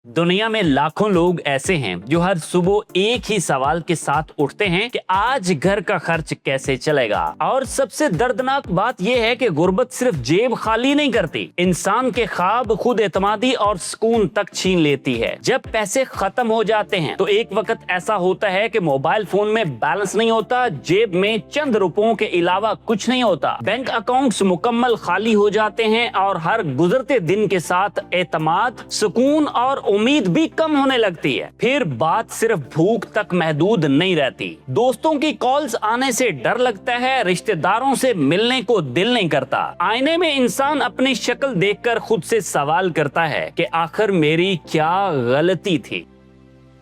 दुनिया में लाखों लोग ऐसे हैं जो हर सुबह एक ही सवाल के साथ उठते हैं कि आज घर का खर्च कैसे चलेगा। और सबसे दर्दनाक बात यह है कि गुर्बत सिर्फ जेब खाली नहीं करती, इंसान के ख्वाब, खुद एतमादी और सुकून तक छीन लेती है। जब पैसे खत्म हो जाते हैं तो एक वक्त ऐसा होता है कि मोबाइल फोन में बैलेंस नहीं होता, जेब में चंद रुपयों के अलावा कुछ नहीं होता, बैंक अकाउंट्स मुकम्मल खाली हो जाते हैं और हर गुजरते दिन के साथ एतमाद, सुकून और उम्मीद भी कम होने लगती है। फिर बात सिर्फ भूख तक महदूद नहीं रहती, दोस्तों की कॉल्स आने से डर लगता है, रिश्तेदारों से मिलने को दिल नहीं करता। आईने में इंसान अपनी शक्ल देखकर खुद से सवाल करता है कि आखिर मेरी क्या गलती थी।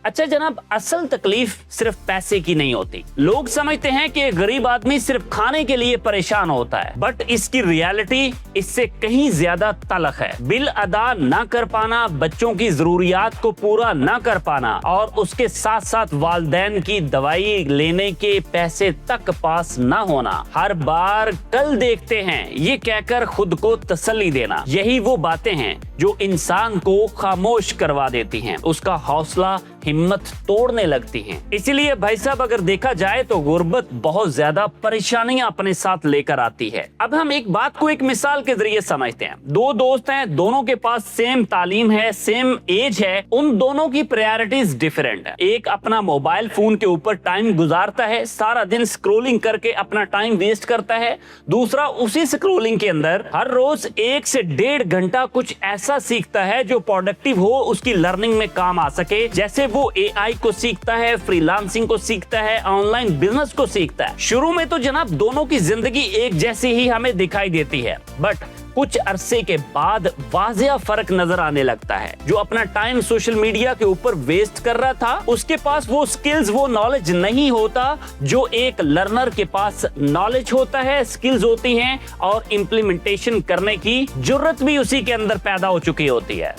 अच्छा जनाब, असल तकलीफ सिर्फ पैसे की नहीं होती। लोग समझते हैं कि गरीब आदमी सिर्फ खाने के लिए परेशान होता है, बट इसकी रियलिटी इससे कहीं ज्यादा तलख है। बिल अदा ना कर पाना, बच्चों की जरूरियात को पूरा ना कर पाना और उसके साथ साथ वालिदैन की दवाई लेने के पैसे तक पास ना होना। हर बार कल देखते हैं ये कहकर खुद को तसल्ली देना, यही वो बातें हैं जो इंसान को खामोश करवा देती हैं, उसका हौसला हिम्मत तोड़ने लगती हैं। इसीलिए भाई साहब, अगर देखा जाए तो गुर्बत बहुत ज्यादा परेशानियां अपने साथ लेकर आती है। अब हम एक बात को एक मिसाल के जरिए समझते हैं। दो दोस्त हैं, दोनों के पास सेम तालीम है, सेम एज है, उन दोनों की प्रायोरिटीज डिफरेंट है। एक अपना मोबाइल फोन के ऊपर टाइम गुजारता है, सारा दिन स्क्रोलिंग करके अपना टाइम वेस्ट करता है। दूसरा उसी स्क्रोलिंग के अंदर हर रोज 1 से 1.5 घंटा कुछ ऐसा सीखता है जो प्रोडक्टिव हो, उसकी लर्निंग में काम आ सके। जैसे वो AI को सीखता है, फ्रीलांसिंग को सीखता है, ऑनलाइन बिजनेस को सीखता है। शुरू में तो जनाब दोनों की जिंदगी एक जैसी ही हमें दिखाई देती है, बट कुछ अरसे के बाद वाजिया फर्क नजर आने लगता है। जो अपना टाइम सोशल मीडिया के ऊपर वेस्ट कर रहा था, उसके पास वो स्किल्स, वो नॉलेज नहीं होता जो एक लर्नर के पास नॉलेज होता है, स्किल्स होती हैं और इम्प्लीमेंटेशन करने की जुर्रत भी उसी के अंदर पैदा हो चुकी होती है।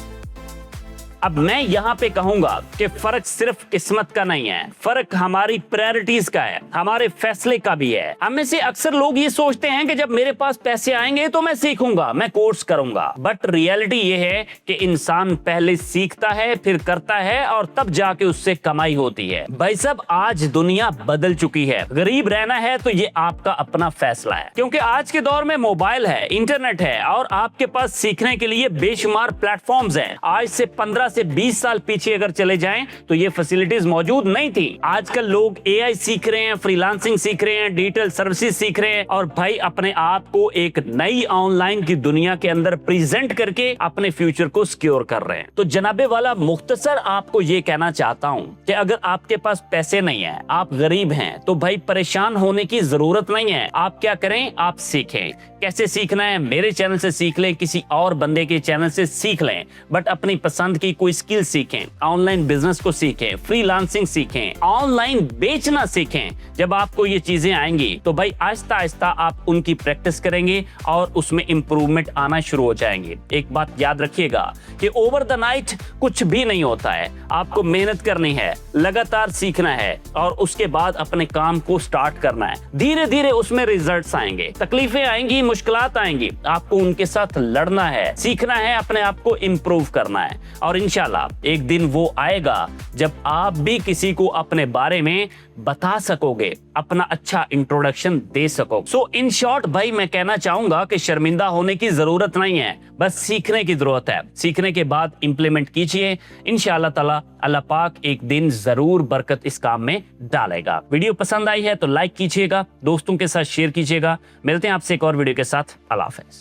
अब मैं यहाँ पे कहूंगा कि फर्क सिर्फ किस्मत का नहीं है, फर्क हमारी प्रायोरिटीज का है, हमारे फैसले का भी है। हम में से अक्सर लोग ये सोचते हैं कि जब मेरे पास पैसे आएंगे तो मैं सीखूंगा, मैं कोर्स करूंगा, बट रियलिटी ये है कि इंसान पहले सीखता है, फिर करता है और तब जाके उससे कमाई होती है। भाई साहब, आज दुनिया बदल चुकी है। गरीब रहना है तो ये आपका अपना फैसला है, क्योंकि आज के दौर में मोबाइल है, इंटरनेट है और आपके पास सीखने के लिए बेशुमार प्लेटफॉर्म्स हैं। आज से 15 से 20 साल पीछे अगर चले जाएं तो ये फैसिलिटीज मौजूद नहीं थी। आजकल लोग AI सीख रहे हैं, फ्रीलांसिंग सीख रहे हैं, डिजिटल सर्विसेज सीख रहे हैं और भाई अपने आप को एक नई ऑनलाइन की दुनिया के अंदर प्रेजेंट करके अपने फ्यूचर को सिक्योर कर रहे हैं। तो जनाबे वाला, मुख्तसर आपको ये कहना चाहता हूं कि अगर आपके पास पैसे नहीं है, आप गरीब हैं, तो भाई परेशान होने की जरूरत नहीं है। आप क्या करें, आप सीखें। कैसे सीखना है, मेरे चैनल से सीख लें, किसी और बंदे के चैनल से सीख लें, बट अपनी पसंद की कोई स्किल सीखें, ऑनलाइन बिजनेस को सीखें, फ्रीलांसिंग सीखें, ऑनलाइन बेचना सीखें। जब आपको ये चीजें आएंगी तो भाई आहिस्ता आहिस्ता आप उनकी प्रैक्टिस करेंगे और उसमें इंप्रूवमेंट आना शुरू हो जाएंगे। एक बात याद रखिएगा कि ओवर द नाइट कुछ भी नहीं होता है। आपको मेहनत करनी है, लगातार सीखना है और उसके बाद अपने काम को स्टार्ट करना है। धीरे धीरे उसमें रिजल्ट्स आएंगे, तकलीफें आएंगी, मुश्किलात आएंगी, आपको उनके साथ लड़ना है, सीखना है, अपने आप को इम्प्रूव करना है और इंशाल्लाह एक दिन वो आएगा जब आप भी किसी को अपने बारे में बता सकोगे, अपना अच्छा इंट्रोडक्शन दे सको। सो इन शॉर्ट भाई, मैं कहना चाहूंगा कि शर्मिंदा होने की जरूरत नहीं है, बस सीखने की जरूरत है। सीखने के बाद इंप्लीमेंट कीजिए, इंशाअल्लाह ताला अल्लाह पाक एक दिन जरूर बरकत इस काम में डालेगा। वीडियो पसंद आई है तो लाइक कीजिएगा, दोस्तों के साथ शेयर कीजिएगा। मिलते हैं आपसे एक और वीडियो के साथ। अल्लाह हाफिज़।